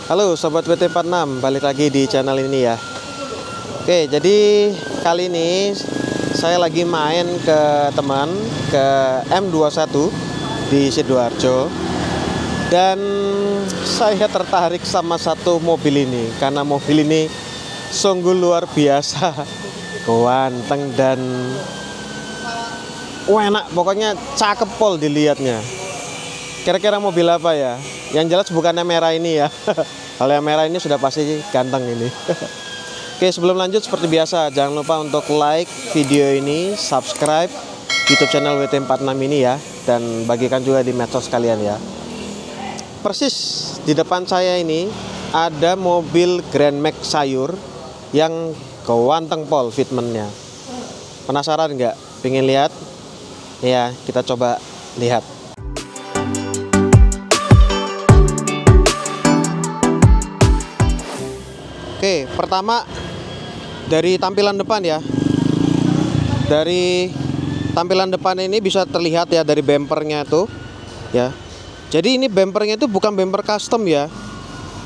Halo Sobat WT46, balik lagi di channel ini ya. Oke, jadi kali ini saya lagi main ke teman ke M21 di Sidoarjo. Dan saya tertarik sama satu mobil ini karena mobil ini sungguh luar biasa, ganteng dan enak, pokoknya cakep pol dilihatnya. Kira-kira mobil apa ya? Yang jelas bukan yang merah ini ya. Kalau yang merah ini sudah pasti ganteng ini. Oke, sebelum lanjut seperti biasa, jangan lupa untuk like video ini, subscribe YouTube channel WT46 ini ya, dan bagikan juga di medsos kalian ya. Persis di depan saya ini ada mobil Grand Max sayur yang ganteng pol fitmentnya. Penasaran nggak? Pengen lihat? Ya, kita coba lihat. Oke, pertama dari tampilan depan ya. Dari tampilan depan ini bisa terlihat ya dari bempernya tuh ya. Jadi ini bempernya itu bukan bemper custom ya.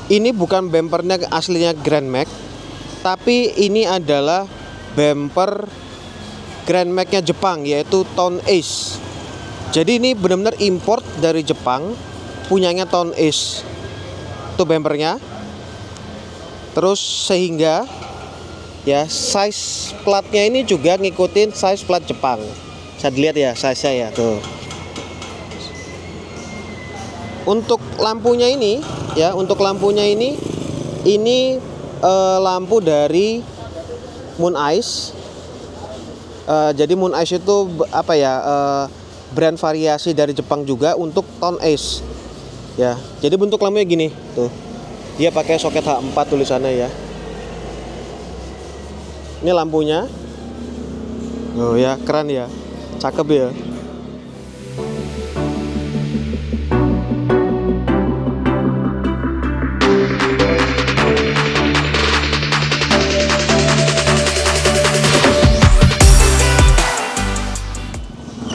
Ini bukan bempernya aslinya Grand Max, tapi ini adalah bemper Grand Max-nya Jepang, yaitu Town Ace. Jadi ini benar-benar import dari Jepang, punyanya Town Ace. Itu bempernya. Terus sehingga ya size platnya ini juga ngikutin size plat Jepang. Bisa dilihat ya size-nya ya tuh. Untuk lampunya ini ya, ini lampu dari Moon Ice. Jadi Moon Ice itu apa ya, brand variasi dari Jepang juga untuk Town Ace ya. Jadi bentuk lampunya gini tuh. Dia pakai soket H4 tulisannya ya. Ini lampunya. Oh ya, keren ya. Cakep ya.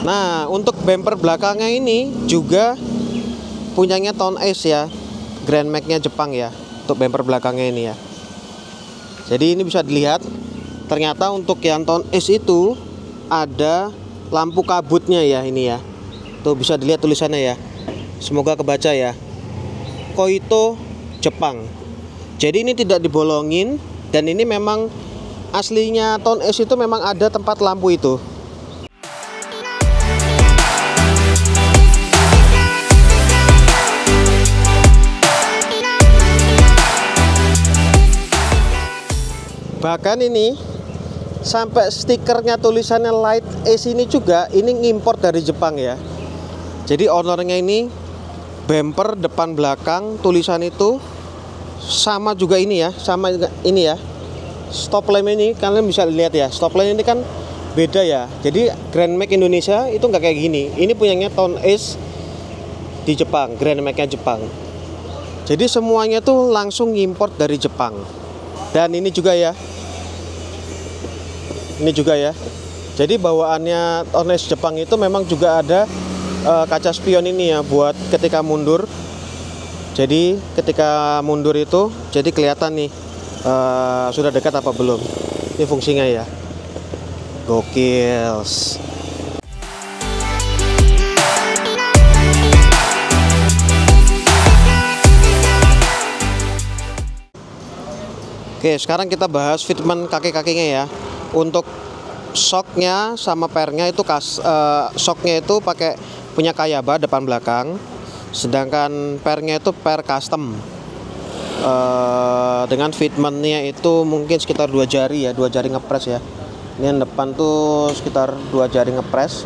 Nah, untuk bumper belakangnya ini juga punyanya Town Ace ya. Grand Max-nya Jepang ya, untuk bumper belakangnya ini ya. Jadi ini bisa dilihat, ternyata untuk yang Town Ace itu ada lampu kabutnya ya ini ya. Tuh bisa dilihat tulisannya ya. Semoga kebaca ya. Koito Jepang. Jadi ini tidak dibolongin, dan ini memang aslinya Town Ace itu memang ada tempat lampu itu. Bahkan ini sampai stikernya tulisannya Light Ace ini juga ini ngimport dari Jepang ya. Jadi ownernya ini bumper depan belakang tulisan itu sama juga ini ya, sama ini ya. Stop lamp ini kalian bisa lihat ya, stop lamp ini kan beda ya. Jadi Grand Max Indonesia itu nggak kayak gini. Ini punyanya Town Ace di Jepang, Grand Max-nya Jepang. Jadi semuanya tuh langsung ngimport dari Jepang. Dan ini juga ya. Ini juga ya. Jadi bawaannya Town Ace Jepang itu memang juga ada kaca spion ini ya, buat ketika mundur. Jadi ketika mundur itu jadi kelihatan nih sudah dekat apa belum. Ini fungsinya ya. Gokil. Oke, sekarang kita bahas fitment kaki-kakinya ya. Untuk shocknya sama pernya itu shocknya itu pakai punya Kayaba depan belakang, sedangkan pernya itu per custom dengan fitmentnya itu mungkin sekitar 2 jari ya, 2 jari ngepres ya. Ini yang depan tuh sekitar 2 jari ngepres,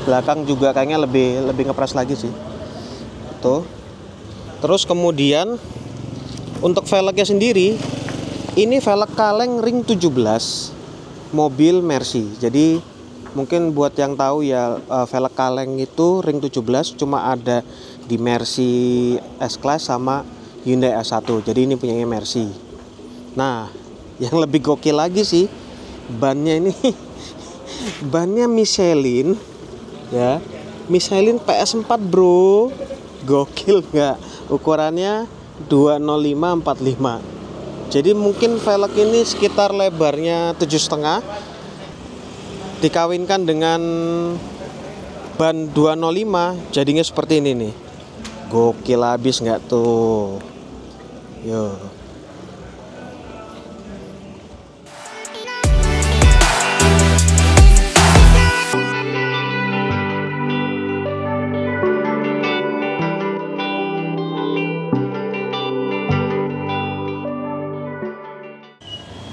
belakang juga kayaknya lebih ngepres lagi sih. Tuh. Terus kemudian untuk velgnya sendiri, ini velg kaleng ring 17 mobil Mercy. Jadi mungkin buat yang tahu ya, velg kaleng itu ring 17 cuma ada di Mercy S-Class sama Hyundai S1. Jadi ini punyanya Mercy. Nah, yang lebih gokil lagi sih, bannya ini bannya Michelin ya. Michelin PS4 bro. Gokil nggak? Ukurannya 205/45. Jadi mungkin velg ini sekitar lebarnya 7,5 dikawinkan dengan ban 205 jadinya seperti ini nih. Gokil habis nggak tuh? Yo.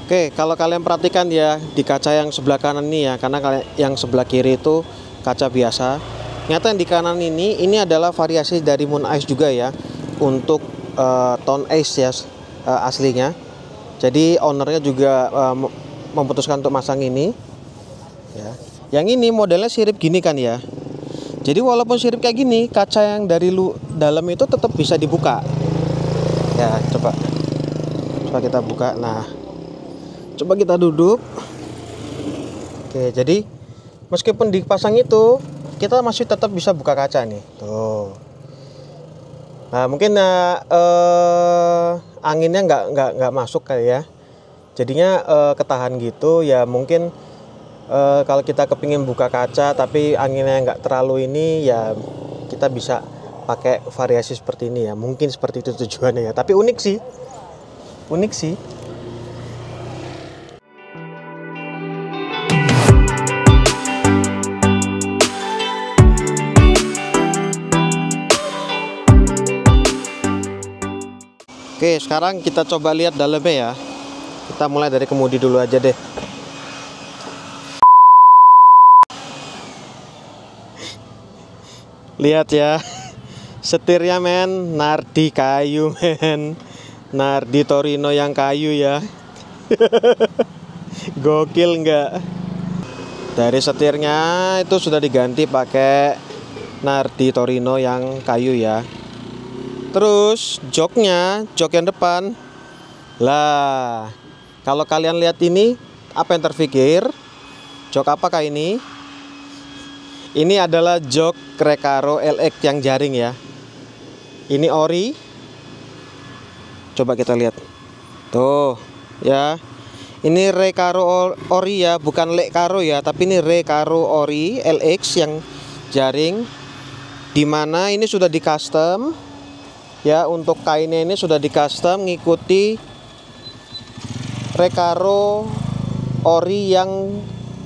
Oke, kalau kalian perhatikan ya di kaca yang sebelah kanan ini ya, karena yang sebelah kiri itu kaca biasa. Ternyata yang di kanan ini adalah variasi dari Moon Ice juga ya, untuk Tone Ace ya aslinya. Jadi ownernya juga memutuskan untuk masang ini. Ya. Yang ini modelnya sirip gini kan ya. Jadi walaupun sirip kayak gini, kaca yang dari dalam itu tetap bisa dibuka. Ya, coba kita buka. Nah. Coba kita duduk. Oke, jadi meskipun dipasang itu, kita masih tetap bisa buka kaca nih. Tuh. Nah, mungkin anginnya nggak masuk kali ya. Jadinya ketahan gitu ya. Mungkin kalau kita kepingin buka kaca tapi anginnya nggak terlalu ini ya, kita bisa pakai variasi seperti ini ya. Mungkin seperti itu tujuannya ya. Tapi unik sih. Oke, sekarang kita coba lihat dalamnya ya. Kita mulai dari kemudi dulu aja deh. Lihat ya, setirnya men, Nardi kayu men. Nardi Torino yang kayu ya. Gokil nggak? Dari setirnya itu sudah diganti pakai Nardi Torino yang kayu ya. Terus jok yang depan. Lah, kalau kalian lihat ini, apa yang terpikir? Jok apakah ini? Ini adalah jok Recaro LX yang jaring ya. Ini ori. Coba kita lihat. Tuh, ya. Ini Recaro ori ya, bukan Lecaro ya, tapi ini Recaro ori LX yang jaring. Dimana ini sudah di custom. Ya, untuk kainnya ini sudah di custom ngikuti Recaro ori yang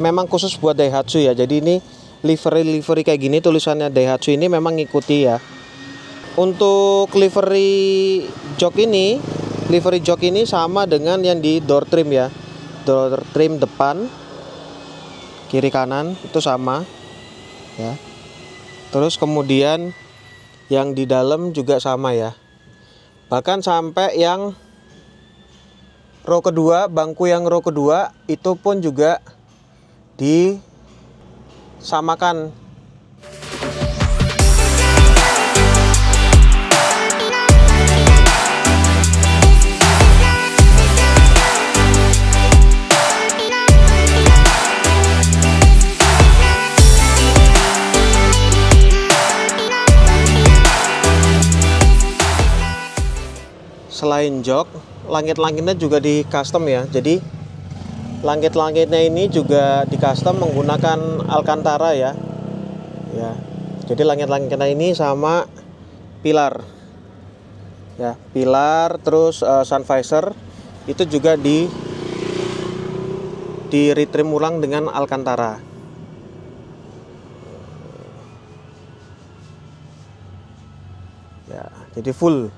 memang khusus buat Daihatsu ya. Jadi ini livery kayak gini tulisannya Daihatsu ini memang ngikuti ya. Untuk livery jok ini sama dengan yang di door trim ya. Door trim depan, kiri kanan itu sama ya. Terus kemudian yang di dalam juga sama ya. Bahkan sampai yang row kedua, bangku yang row kedua itu pun juga disamakan. Selain jok, langit-langitnya juga di custom ya. Jadi langit-langitnya ini juga di custom menggunakan Alcantara ya. Ya. Jadi langit-langitnya ini sama pilar. Ya, pilar terus sun visor itu juga di retrim ulang dengan Alcantara. Ya, jadi full.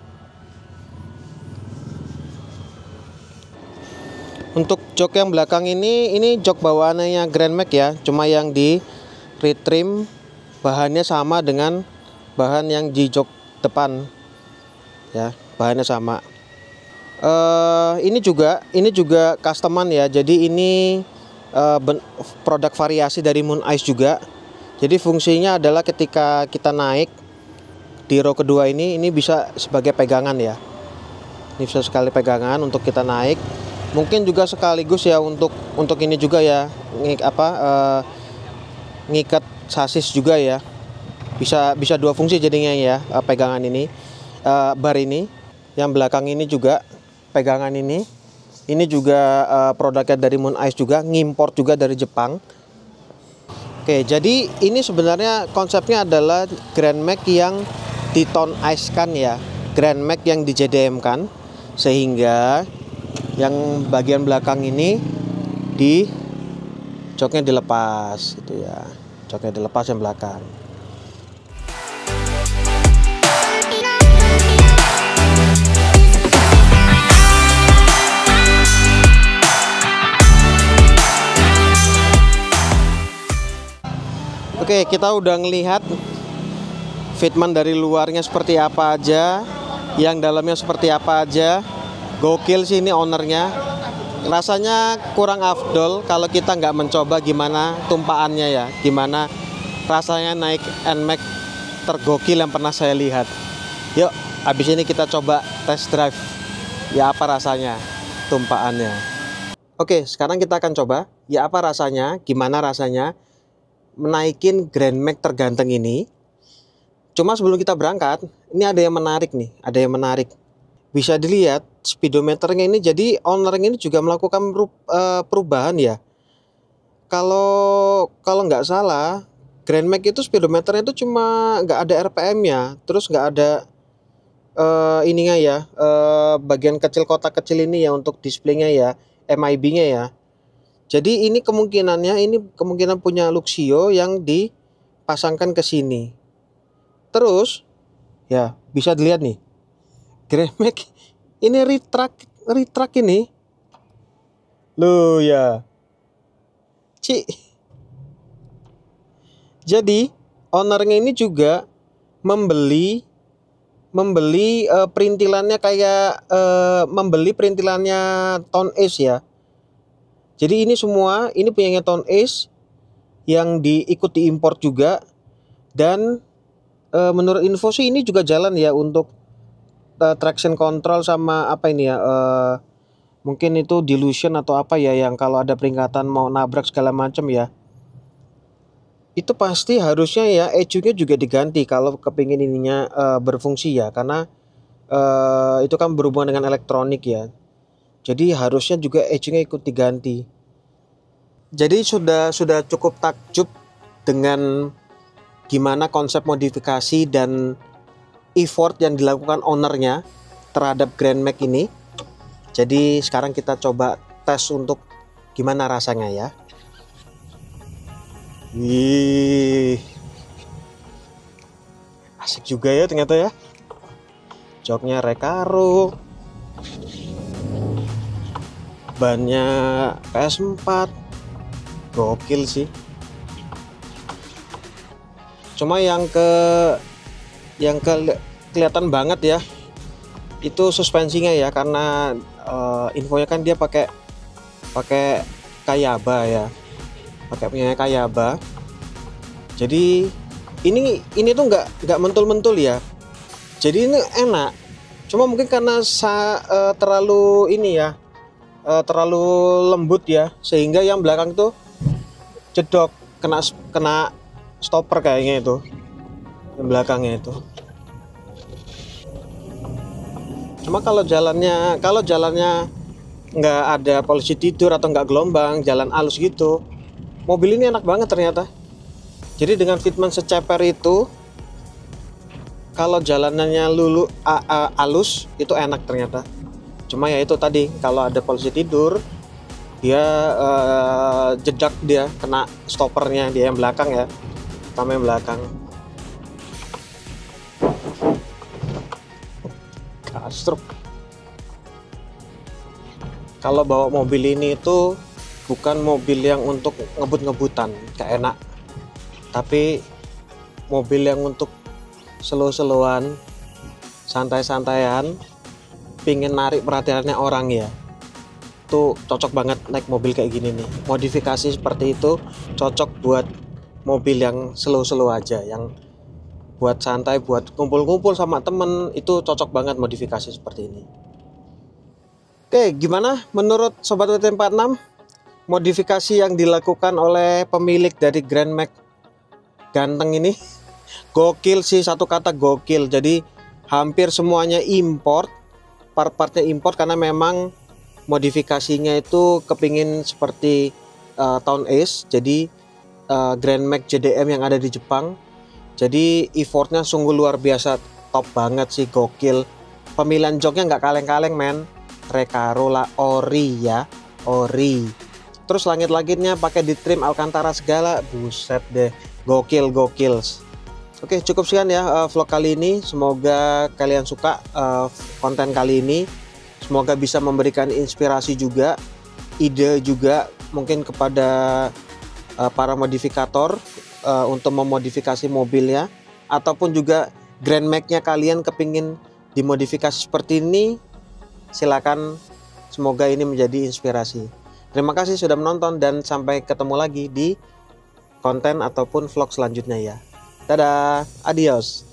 Untuk jok yang belakang ini jok bawaannya Grand Max ya, cuma yang di retrim bahannya sama dengan bahan yang di jok depan ya, bahannya sama. Ini juga customan ya, jadi ini produk variasi dari Moon Ice juga. Jadi fungsinya adalah ketika kita naik di row kedua ini bisa sebagai pegangan ya. Ini bisa sekali pegangan untuk kita naik. Mungkin juga sekaligus ya untuk ini juga ya, ngikat sasis juga ya. Bisa dua fungsi jadinya ya, pegangan ini, bar ini. Yang belakang ini juga pegangan ini juga produknya dari Moon Ice juga, ngimport juga dari Jepang. Oke, jadi ini sebenarnya konsepnya adalah Grand Max yang di tone ice kan ya, Grand Max yang di JDM kan, sehingga yang bagian belakang ini di joknya dilepas gitu ya, joknya dilepas yang belakang. Oke, kita udah ngelihat fitment dari luarnya seperti apa aja, yang dalamnya seperti apa aja. Gokil sih ini ownernya. Rasanya kurang afdol kalau kita nggak mencoba gimana tumpaannya ya, gimana rasanya naik NMAX tergokil yang pernah saya lihat. Yuk, habis ini kita coba test drive. Ya apa rasanya tumpaannya. Oke, sekarang kita akan coba ya apa rasanya, gimana rasanya menaikin Grand Max terganteng ini. Cuma sebelum kita berangkat, ini ada yang menarik nih, ada yang menarik. Bisa dilihat speedometernya ini, jadi owner ini juga melakukan perubahan ya. Kalau nggak salah, Grand Max itu speedometernya itu cuma nggak ada RPM-nya, terus nggak ada ininya ya, bagian kecil kotak kecil ini ya untuk displaynya ya, MIB-nya ya. Jadi ini kemungkinan punya Luxio yang dipasangkan ke sini. Terus ya bisa dilihat nih, Grand Max ini retract ini. Loh ya. Jadi ownernya ini juga membeli perintilannya kayak membeli perintilannya Tone Ace ya. Jadi ini semua ini punyanya Tone Ace yang diikut diimpor juga, dan menurut info sih ini juga jalan ya untuk traction control sama apa ini ya, mungkin itu dilution atau apa ya, yang kalau ada peringatan mau nabrak segala macam ya. Itu pasti harusnya ya ECU-nya juga diganti kalau kepingin ininya berfungsi ya, karena itu kan berhubungan dengan elektronik ya. Jadi harusnya juga ECU-nya ikut diganti. Jadi sudah cukup takjub dengan gimana konsep modifikasi dan effort yang dilakukan ownernya terhadap Grand Max ini. Jadi sekarang kita coba tes untuk gimana rasanya ya. Wih, asik juga ya ternyata ya. Joknya Recaro, bannya PS4, gokil sih. Cuma yang kelihatan banget ya itu suspensinya ya, karena infonya kan dia pakai Kayaba ya, pakai punya Kayaba. Jadi ini tuh nggak mentul-mentul ya, jadi ini enak. Cuma mungkin karena terlalu ini ya, terlalu lembut ya, sehingga yang belakang tuh jedok, kena stopper kayaknya itu, yang belakangnya itu. Cuma kalau jalannya nggak ada polisi tidur atau nggak gelombang, jalan halus gitu, mobil ini enak banget ternyata. Jadi dengan fitment seceper itu, kalau jalanannya halus itu enak ternyata. Cuma ya itu tadi, kalau ada polisi tidur dia jedak, dia kena stoppernya dia yang belakang ya, terutama yang belakang. Kastruk. Kalau bawa mobil ini itu bukan mobil yang untuk ngebut-ngebutan gak enak, tapi mobil yang untuk slow-slowan, santai-santaian, pingin narik perhatiannya orang ya. Itu cocok banget naik mobil kayak gini nih. Modifikasi seperti itu cocok buat mobil yang slow-slow aja, yang buat santai, buat kumpul-kumpul sama temen, itu cocok banget modifikasi seperti ini. Oke, gimana menurut Sobat WT46 modifikasi yang dilakukan oleh pemilik dari Grand Max ganteng ini? Gokil sih, satu kata gokil. Jadi hampir semuanya import, part-partnya import karena memang modifikasinya itu kepingin seperti Town Ace, jadi Grand Max JDM yang ada di Jepang. Jadi effortnya sungguh luar biasa, top banget sih, gokil. Pemilihan joknya nggak kaleng-kaleng men. Recaro lah, ori ya, ori. Terus langit-langitnya pakai di trim Alcantara segala, buset deh, gokil. Oke, cukup sekian ya vlog kali ini. Semoga kalian suka konten kali ini. Semoga bisa memberikan inspirasi juga, ide juga mungkin kepada para modifikator untuk memodifikasi mobilnya, ataupun juga Grand Max-nya kalian kepingin dimodifikasi seperti ini. Silakan, semoga ini menjadi inspirasi. Terima kasih sudah menonton dan sampai ketemu lagi di konten ataupun vlog selanjutnya ya. Dadah, adios.